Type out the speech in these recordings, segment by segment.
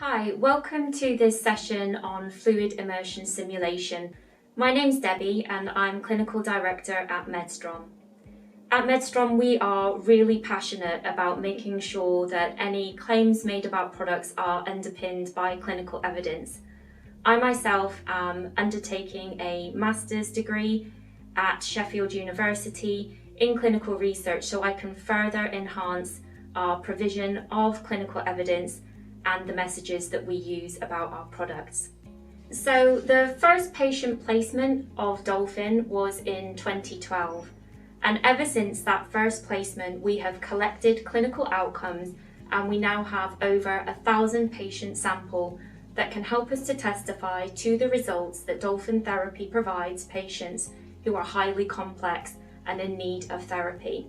Hi, welcome to this session on fluid immersion simulation. My name's Debbie and I'm Clinical Director at Medstrom. At Medstrom, we are really passionate about making sure that any claims made about products are underpinned by clinical evidence. I myself am undertaking a master's degree at Sheffield University in clinical research so I can further enhance our provision of clinical evidence and the messages that we use about our products. So the first patient placement of Dolphin was in 2012, and ever since that first placement we have collected clinical outcomes and we now have over 1,000 patient sample that can help us to testify to the results that Dolphin therapy provides patients who are highly complex and in need of therapy.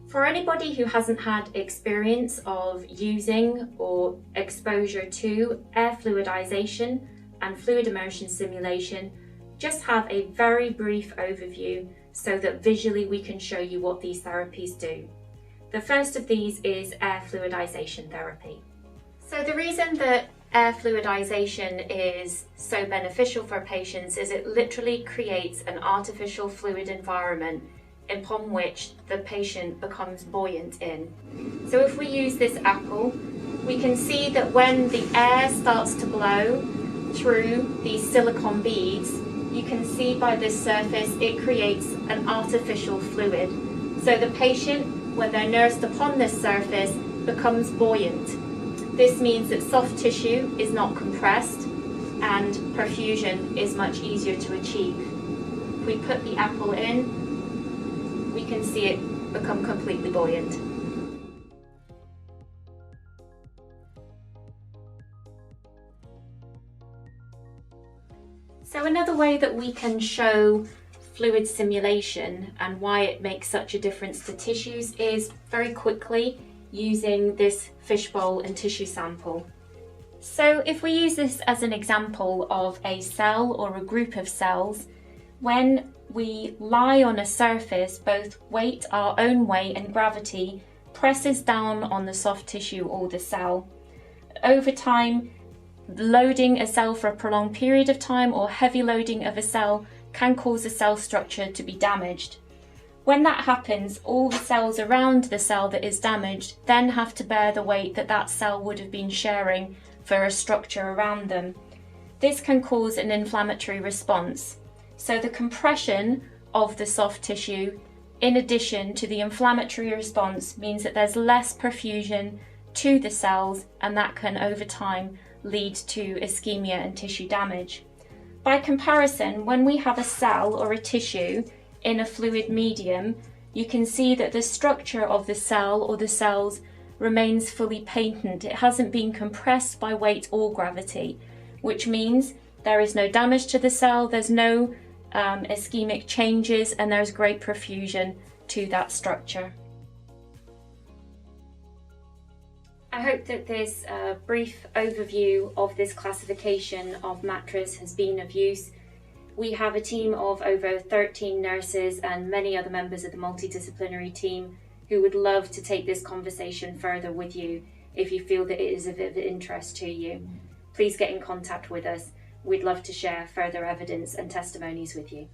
For anybody who hasn't had experience of using or exposure to air fluidization and fluid immersion simulation, just have a very brief overview so that visually we can show you what these therapies do. The first of these is air fluidization therapy. So the reason that air fluidization is so beneficial for patients is it literally creates an artificial fluid environment upon which the patient becomes buoyant in. So if we use this apple, we can see that when the air starts to blow through these silicone beads, you can see by this surface it creates an artificial fluid. So the patient, when they're nursed upon this surface, becomes buoyant. This means that soft tissue is not compressed and perfusion is much easier to achieve. If we put the apple in, we can see it become completely buoyant. So another way that we can show fluid simulation and why it makes such a difference to tissues is very quickly using this fishbowl and tissue sample. So if we use this as an example of a cell or a group of cells, when we lie on a surface, both weight, our own weight, and gravity presses down on the soft tissue or the cell. Over time, loading a cell for a prolonged period of time or heavy loading of a cell can cause a cell structure to be damaged. When that happens, all the cells around the cell that is damaged then have to bear the weight that that cell would have been sharing for a structure around them. This can cause an inflammatory response. So the compression of the soft tissue, in addition to the inflammatory response, means that there's less perfusion to the cells, and that can over time lead to ischemia and tissue damage. By comparison, when we have a cell or a tissue in a fluid medium, you can see that the structure of the cell or the cells remains fully patent. It hasn't been compressed by weight or gravity, which means there is no damage to the cell, there's no ischemic changes, and there's great perfusion to that structure. I hope that this brief overview of this classification of mattress has been of use. We have a team of over 13 nurses and many other members of the multidisciplinary team who would love to take this conversation further with you if you feel that it is of interest to you. Please get in contact with us. We'd love to share further evidence and testimonies with you.